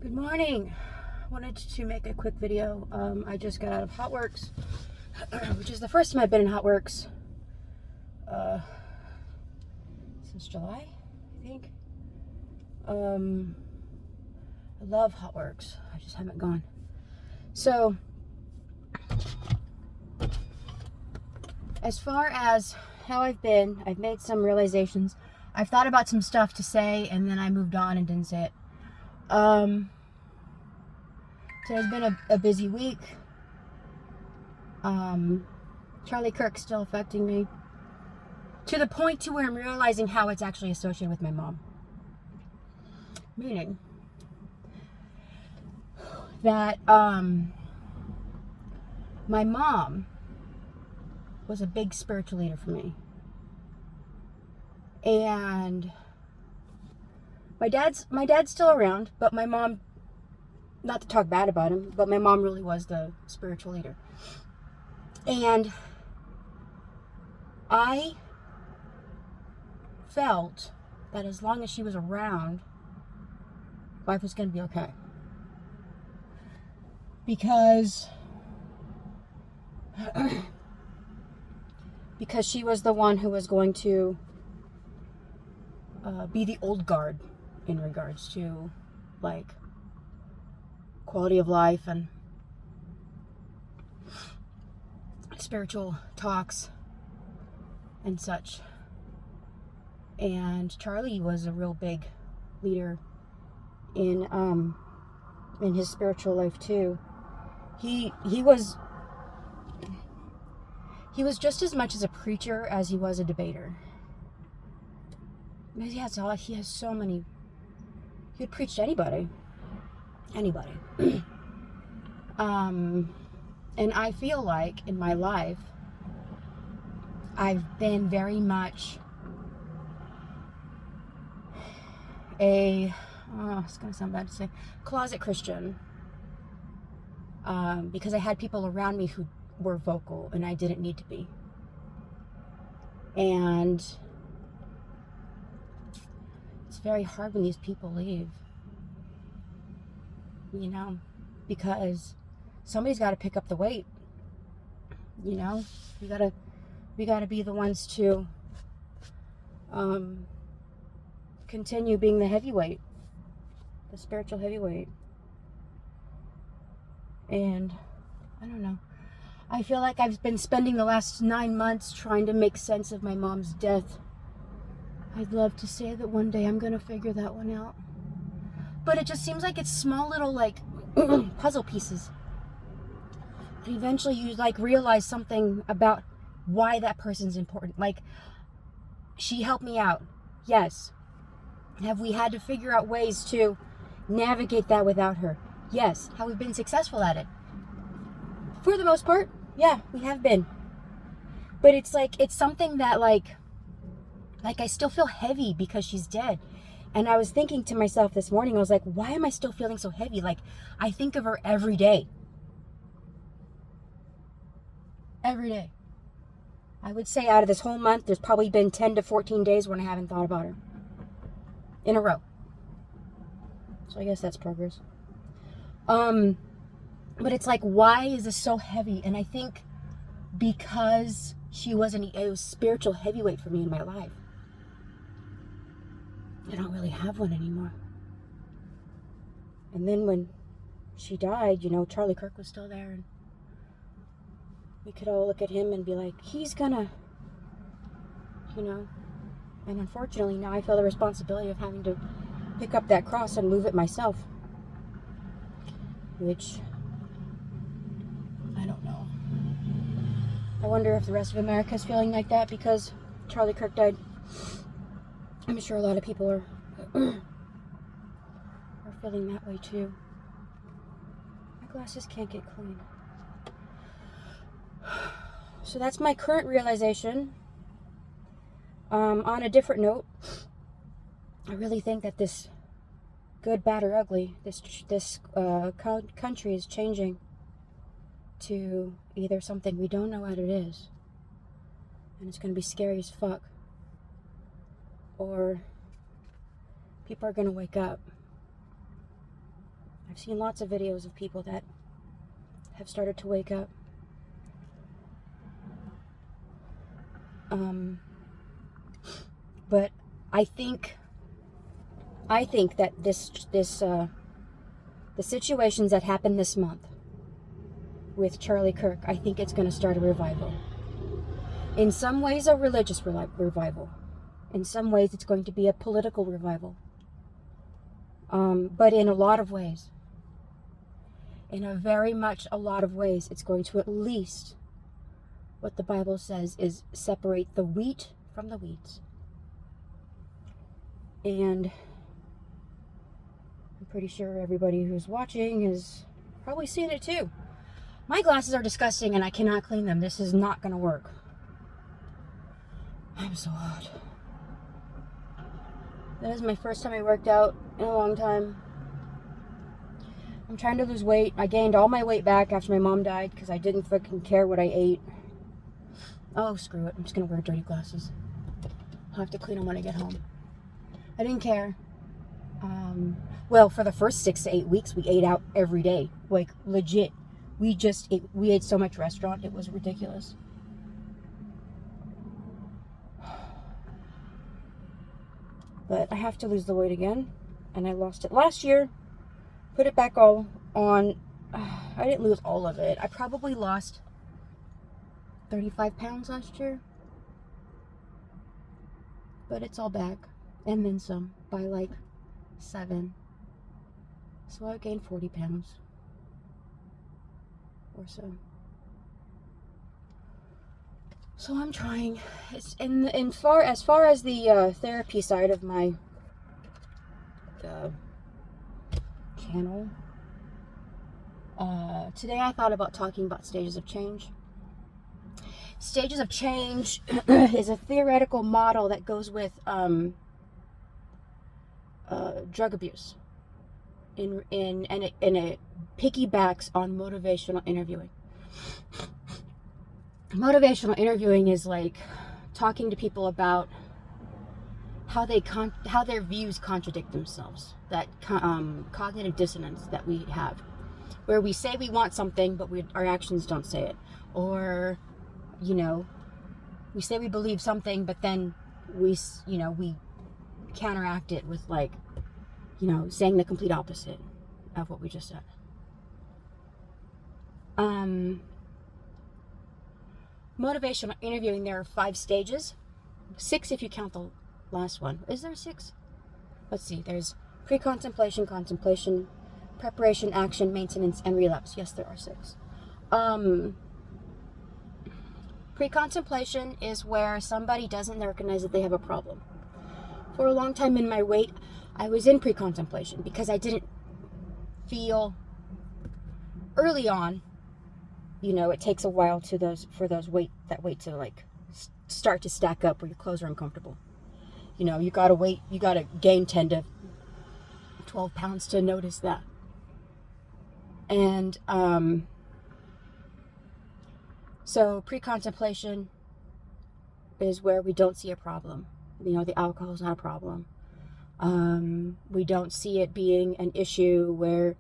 Good morning. Wanted to make a quick video. I just got out of Hot Works, which is the first time I've been in Hot Works since July, I think. I love Hot Works. I just haven't gone. So, as far as how I've been, I've made some realizations. I've thought about some stuff to say, and then I moved on and didn't say it. Today's been a busy week. Charlie Kirk's still affecting me to the point to where I'm realizing how it's actually associated with my mom. Meaning that my mom was a big spiritual leader for me. And my dad's still around, but my mom, not to talk bad about him, but my mom really was the spiritual leader. And I felt that as long as she was around, life was going to be okay. Because she was the one who was going to be the old guard in regards to, like, quality of life and spiritual talks and such. And Charlie was a real big leader in his spiritual life too. He was just as much as a preacher as he was a debater. He has so many. He would preach to anybody. And I feel like in my life, I've been very much it's going to sound bad to say, closet Christian. Because I had people around me who were vocal and I didn't need to be. And it's very hard when these people leave. You know, because somebody's got to pick up the weight. You know, we gotta be the ones to continue being the heavyweight, the spiritual heavyweight. And I don't know. I feel like I've been spending the last 9 months trying to make sense of my mom's death. I'd love to say that one day I'm gonna figure that one out. But it just seems like it's small little, like, puzzle pieces. And eventually you, like, realize something about why that person's important. Like, she helped me out. Yes. Have we had to figure out ways to navigate that without her? Yes. Have we been successful at it? For the most part, yeah, we have been. But it's like, it's something that, like I still feel heavy because she's dead. And I was thinking to myself this morning, I was like, why am I still feeling so heavy? Like, I think of her every day. Every day. I would say out of this whole month, there's probably been 10 to 14 days when I haven't thought about her. In a row. So I guess that's progress. But it's like, why is this so heavy? And I think because she was a spiritual heavyweight for me in my life. I don't really have one anymore. And then when she died, you know, Charlie Kirk was still there. And we could all look at him and be like, he's gonna, you know. And unfortunately, now I feel the responsibility of having to pick up that cross and move it myself. Which, I don't know. I wonder if the rest of America is feeling like that because Charlie Kirk died. I'm sure a lot of people are feeling that way too. My glasses can't get clean. So that's my current realization. On a different note, I really think that this good, bad, or ugly, this country is changing to either something we don't know what it is, and it's going to be scary as fuck, or people are going to wake up I've seen lots of videos of people that have started to wake up. But I think that the situations that happened this month with Charlie Kirk, I think it's going to start a revival. In some ways, a religious revival. In some ways, it's going to be a political revival. But in a lot of ways, in a lot of ways, it's going to at least, what the Bible says, is separate the wheat from the weeds. And I'm pretty sure everybody who's watching has probably seen it too. My glasses are disgusting and I cannot clean them. This is not going to work. I'm so hot. That is my first time I worked out in a long time. I'm trying to lose weight. I gained all my weight back after my mom died because I didn't fucking care what I ate. Oh, screw it. I'm just going to wear dirty glasses. I'll have to clean them when I get home. I didn't care. Well, for the first 6 to 8 weeks, we ate out every day. Like, legit. We ate so much restaurant, it was ridiculous. But I have to lose the weight again. And I lost it last year. Put it back all on. I didn't lose all of it. I probably lost 35 pounds last year. But it's all back. And then some. By like 7. So I gained 40 pounds. Or so. So I'm trying. It's as far as the therapy side of my channel. Today I thought about talking about stages of change. Stages of change is a theoretical model that goes with drug abuse. And it piggybacks on motivational interviewing. Motivational interviewing is like talking to people about how their views contradict themselves. That cognitive dissonance that we have, where we say we want something, but our actions don't say it. Or, we say we believe something, but then we counteract it with saying the complete opposite of what we just said. Motivational interviewing, there are 5 stages. 6 if you count the last one. Is there 6? Let's see. There's pre-contemplation, contemplation, preparation, action, maintenance, and relapse. Yes, there are 6. Pre-contemplation is where somebody doesn't recognize that they have a problem. For a long time in my weight, I was in pre-contemplation because I didn't feel early on, it takes a while for that weight to start to stack up where your clothes are uncomfortable. You gotta gain 10 to 12 pounds to notice that. And so pre-contemplation is where we don't see a problem. The alcohol is not a problem. We don't see it being an issue where,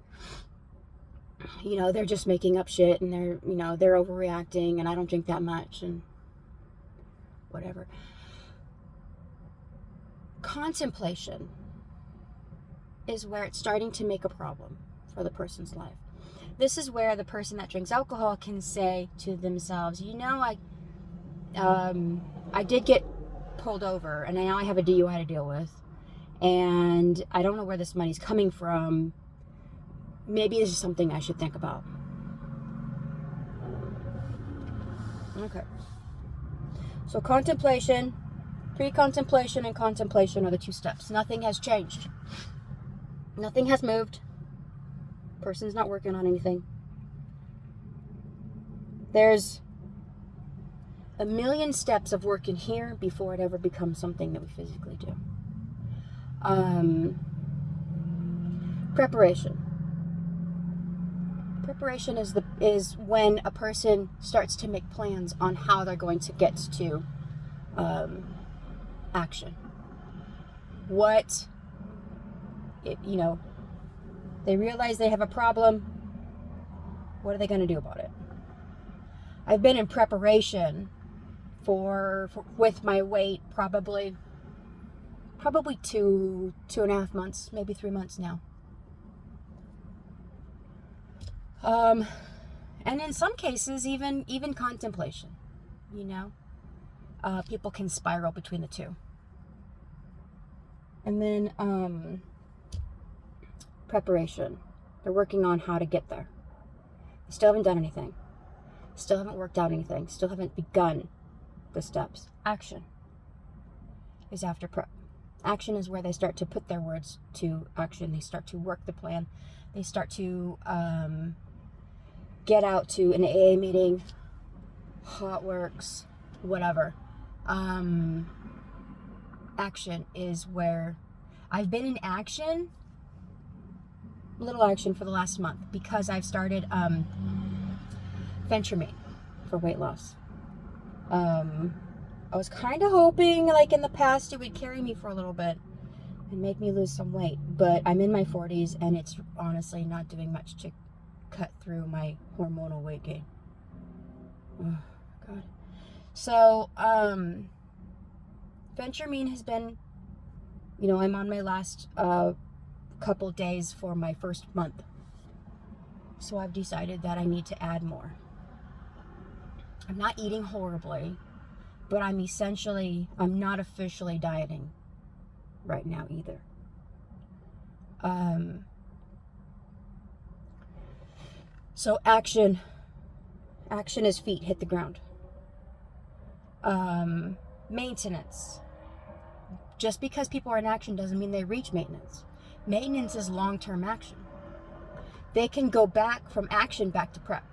they're just making up shit and they're overreacting and I don't drink that much and whatever. Contemplation is where it's starting to make a problem for the person's life. This is where the person that drinks alcohol can say to themselves, I did get pulled over and now I have a DUI to deal with. And I don't know where this money's coming from. Maybe this is something I should think about. Okay. So contemplation, pre-contemplation, and contemplation are the 2 steps. Nothing has changed. Nothing has moved. Person's not working on anything. There's a million steps of work in here before it ever becomes something that we physically do. Preparation. Preparation is when a person starts to make plans on how they're going to get to action. They realize they have a problem. What are they going to do about it? I've been in preparation for with my weight probably 2.5 months, maybe 3 months now. And in some cases, even contemplation, you know, people can spiral between the two. And then preparation. They're working on how to get there. They still haven't done anything. Still haven't worked out anything. Still haven't begun the steps. Action is after prep. Action is where they start to put their words to action. They start to work the plan. They start to get out to an AA meeting, hot works, whatever. Action is where I've been in action, little action for the last month, because I've started Venture for weight loss. I was kind of hoping, like in the past, it would carry me for a little bit and make me lose some weight, but I'm in my 40s and it's honestly not doing much to cut through my hormonal weight gain. Oh God. So Venture has been, you know, I'm on my last couple days for my first month, so I've decided that I need to add more. I'm not eating horribly, but I'm not officially dieting right now either. So action is feet hit the ground. Maintenance. Just because people are in action doesn't mean they reach maintenance. Maintenance is long-term action. They can go back from action back to prep.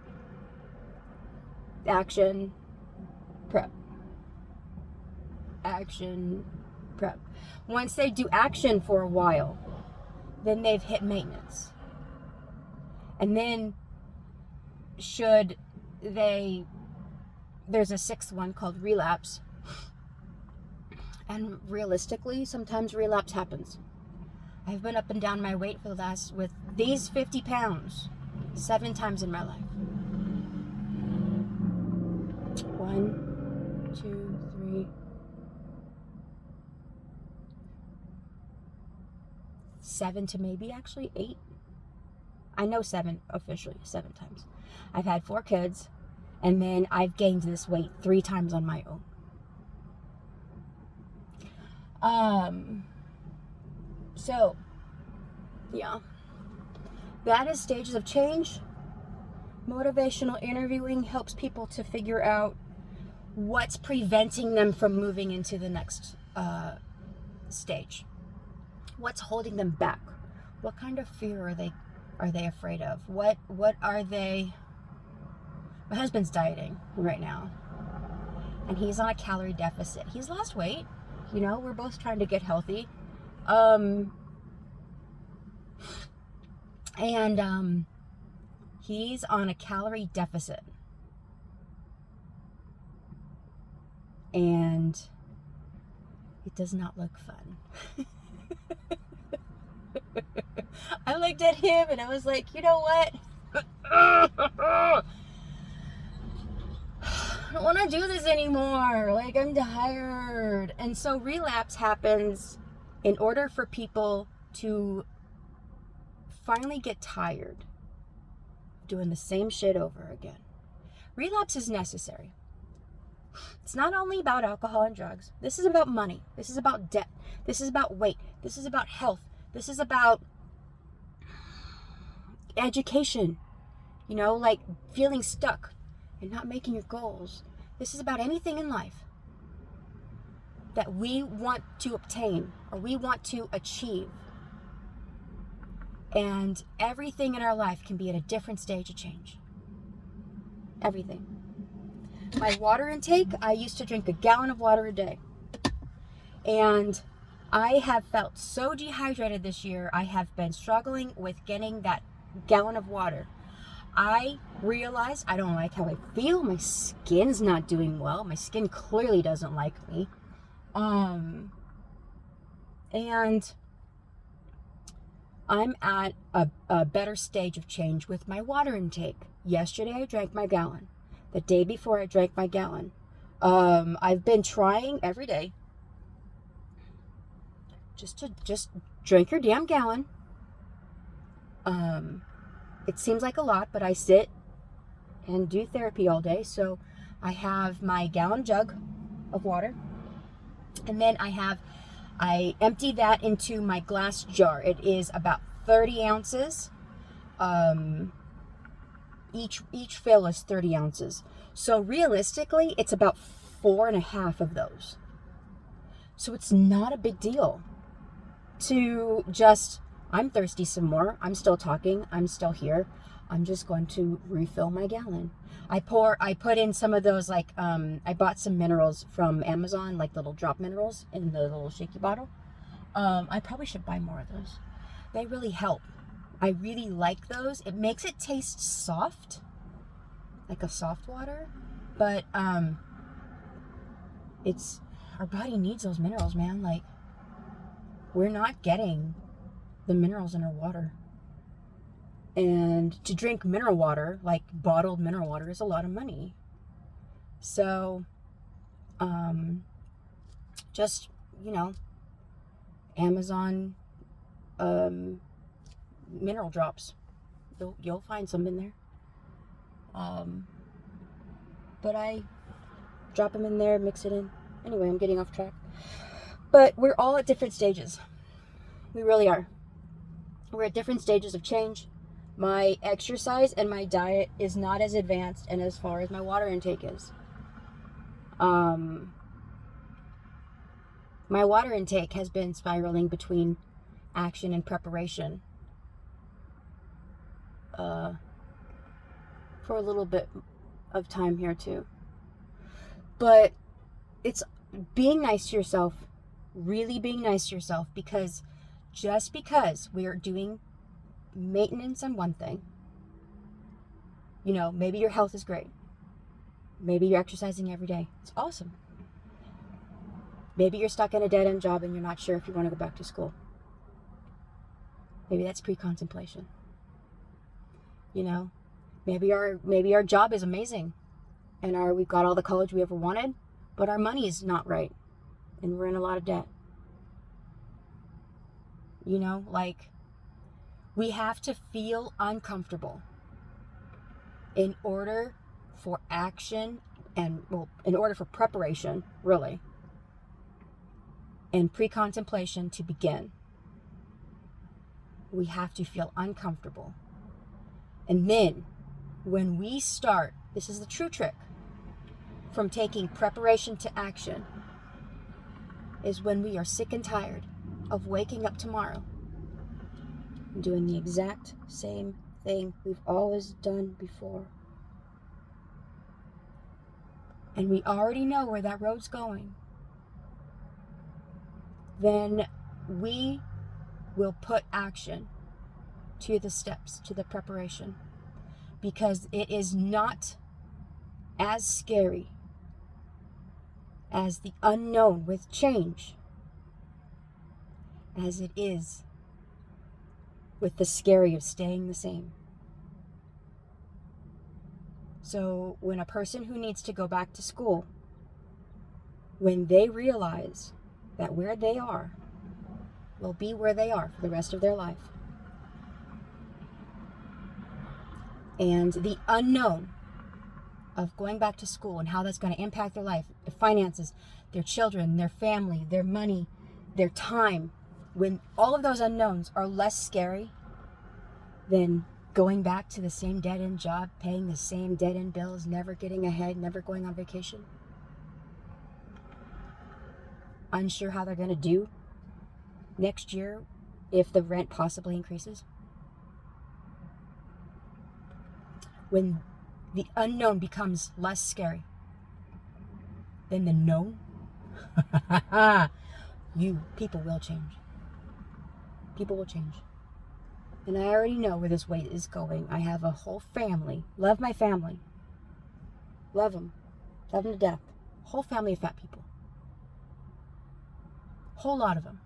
Action, prep. Action, prep. Once they do action for a while, then they've hit maintenance. And then there's a sixth one called relapse. And realistically, sometimes relapse happens. I've been up and down my weight with these 50 pounds 7 times in my life. 1, 2, 3, 7 to maybe actually 8. I know 7 officially, 7 times. I've had 4 kids, and then I've gained this weight 3 times on my own. So, yeah, that is stages of change. Motivational interviewing helps people to figure out what's preventing them from moving into the next stage. What's holding them back? What kind of fear are they afraid of? What are they? My husband's dieting right now, and he's on a calorie deficit. He's lost weight. You know, we're both trying to get healthy. He's on a calorie deficit. And it does not look fun. I looked at him and I was like, you know what? I don't want to do this anymore. Like, I'm tired. And so relapse happens in order for people to finally get tired of doing the same shit over again. Relapse is necessary. It's not only about alcohol and drugs. This is about money. This is about debt. This is about weight. This is about health. This is about education. You know, like feeling stuck and not making your goals. This is about anything in life that we want to obtain or we want to achieve. And everything in our life can be at a different stage of change. Everything. My water intake, I used to drink 1 gallon of water a day. And I have felt so dehydrated this year. I have been struggling with getting that gallon of water. I realize I don't like how I feel. My skin's not doing well. My skin clearly doesn't like me. And I'm at a better stage of change with my water intake. Yesterday I drank my gallon. The day before I drank my gallon. I've been trying every day just drink your damn gallon. It seems like a lot, but I sit and do therapy all day. So I have my gallon jug of water, and then I empty that into my glass jar. It is about 30 ounces. Each fill is 30 ounces. So realistically, it's about 4.5 of those. So it's not a big deal to just, I'm thirsty some more. I'm still talking. I'm still here. I'm just going to refill my gallon. I put in some of those, like, I bought some minerals from Amazon, like little drop minerals in the little shaky bottle. I probably should buy more of those. They really help. I really like those. It makes it taste soft, like a soft water, but it's, our body needs those minerals, man. Like, we're not getting the minerals in our water. And to drink mineral water, like bottled mineral water, is a lot of money. So, just, Amazon mineral drops. You'll find some in there. But I drop them in there, mix it in. Anyway, I'm getting off track. But we're all at different stages. We really are. We're at different stages of change. My exercise and my diet is not as advanced and as far as my water intake is. My water intake has been spiraling between action and preparation for a little bit of time here too. But it's being nice to yourself, really being nice to yourself, because just because we are doing maintenance on one thing, maybe your health is great. Maybe you're exercising every day. It's awesome. Maybe you're stuck in a dead-end job and you're not sure if you want to go back to school. Maybe that's pre-contemplation. Maybe our job is amazing and we've got all the college we ever wanted, but our money is not right and we're in a lot of debt. We have to feel uncomfortable in order for action and, in order for preparation, really, and pre-contemplation to begin. We have to feel uncomfortable. And then, when we start, this is the true trick from taking preparation to action, is when we are sick and tired of waking up tomorrow and doing the exact same thing we've always done before. And we already know where that road's going. Then we will put action to the steps, to the preparation, because it is not as scary as the unknown with change as it is with the scary of staying the same. So when a person who needs to go back to school, when they realize that where they are will be where they are for the rest of their life, and the unknown of going back to school and how that's going to impact their life, their finances, their children, their family, their money, their time, when all of those unknowns are less scary than going back to the same dead-end job, paying the same dead-end bills, never getting ahead, never going on vacation, unsure how they're going to do next year if the rent possibly increases. When the unknown becomes less scary than the known, people will change. People will change. And I already know where this weight is going. I have a whole family. Love my family. Love them. Love them to death. Whole family of fat people. Whole lot of them.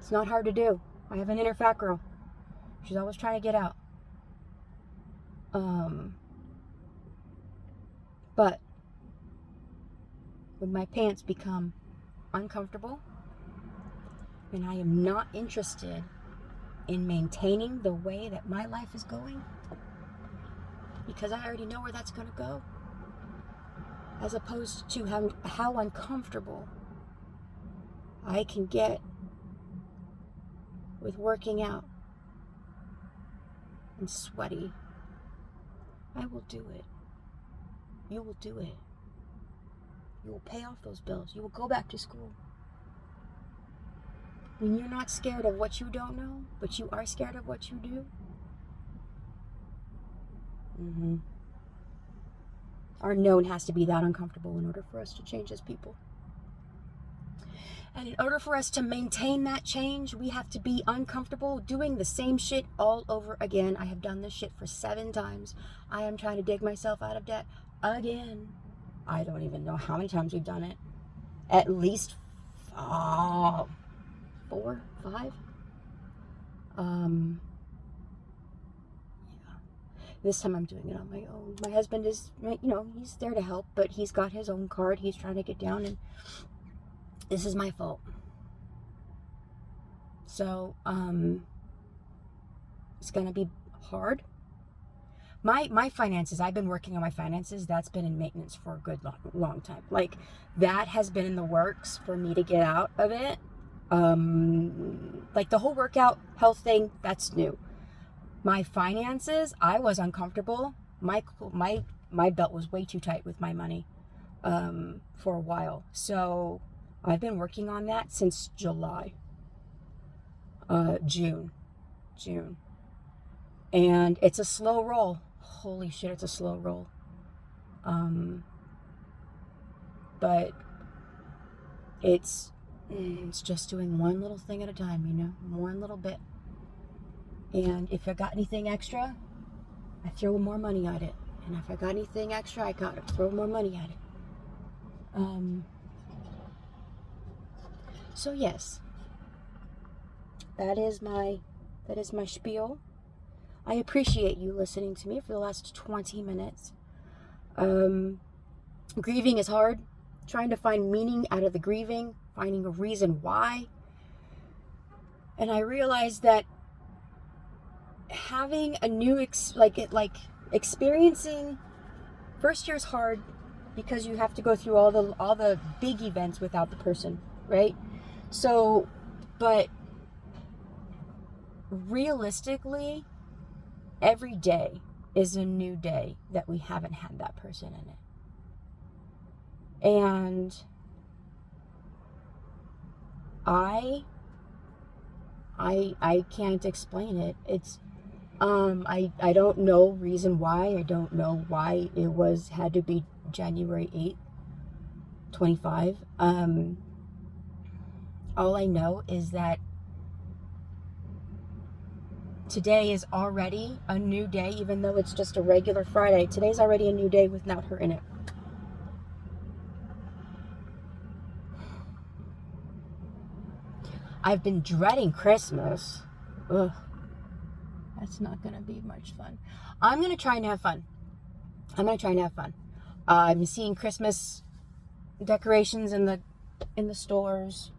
It's not hard to do. I have an inner fat girl. She's always trying to get out. But when my pants become uncomfortable and I am not interested in maintaining the way that my life is going, because I already know where that's going to go, as opposed to how uncomfortable I can get with working out and sweaty, I will do it. You will do it. You will pay off those bills. You will go back to school. When you're not scared of what you don't know, but you are scared of what you do, our known has to be that uncomfortable in order for us to change as people. And in order for us to maintain that change, we have to be uncomfortable doing the same shit all over again. I have done this shit for 7 times. I am trying to dig myself out of debt again. I don't even know how many times we've done it. At least 4, 5. This time I'm doing it on my own. My husband is, he's there to help, but he's got his own card. He's trying to get down, and this is my fault. So, it's going to be hard. My finances, I've been working on my finances. That's been in maintenance for a good long time. Like, that has been in the works for me to get out of it. Like the whole workout health thing, that's new. My finances, I was uncomfortable. My belt was way too tight with my money, for a while. So I've been working on that since June. And it's a slow roll. Holy shit, it's a slow roll. But it's just doing one little thing at a time, one little bit. And if I got anything extra, I throw more money at it. And if I got anything extra, I gotta throw more money at it. So yes, that is my spiel. I appreciate you listening to me for the last 20 minutes. Grieving is hard. Trying to find meaning out of the grieving, finding a reason why. And I realized that having a new experiencing first year is hard because you have to go through all the big events without the person, right? So, but realistically, every day is a new day that we haven't had that person in it. And I can't explain it. It's I don't know reason why. I don't know why it had to be January 8th, 25. All I know is that today is already a new day, even though it's just a regular Friday. Today's already a new day without her in it. I've been dreading Christmas. Ugh. That's not going to be much fun. I'm going to try and have fun. I'm seeing Christmas decorations in the stores.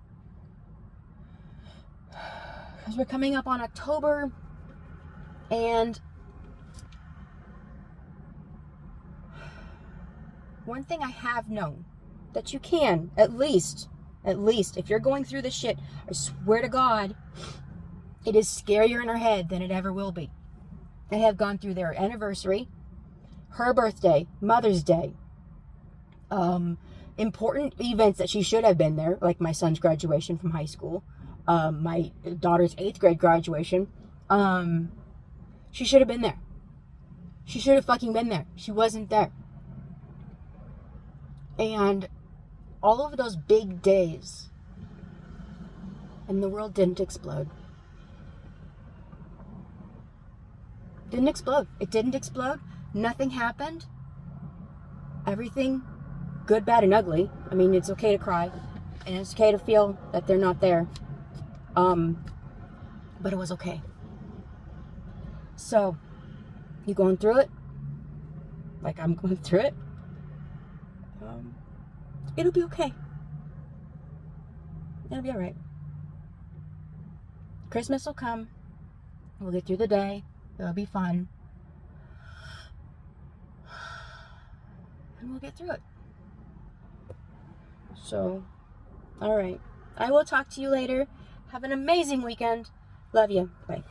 Because we're coming up on October. And one thing I have known, that you can, at least, if you're going through this shit, I swear to God, it is scarier in her head than it ever will be. They have gone through their anniversary, her birthday, Mother's Day, important events that she should have been there, like my son's graduation from high school, my daughter's 8th grade graduation. She should have been there. She should have fucking been there. She wasn't there. And all of those big days, and the world didn't explode. It didn't explode. Nothing happened. Everything, good, bad, and ugly. I mean, it's okay to cry. And it's okay to feel that they're not there. But it was okay. So, you going through it? Like I'm going through it? It'll be okay. It'll be all right. Christmas will come. We'll get through the day. It'll be fun. And we'll get through it. So, all right. I will talk to you later. Have an amazing weekend. Love you. Bye.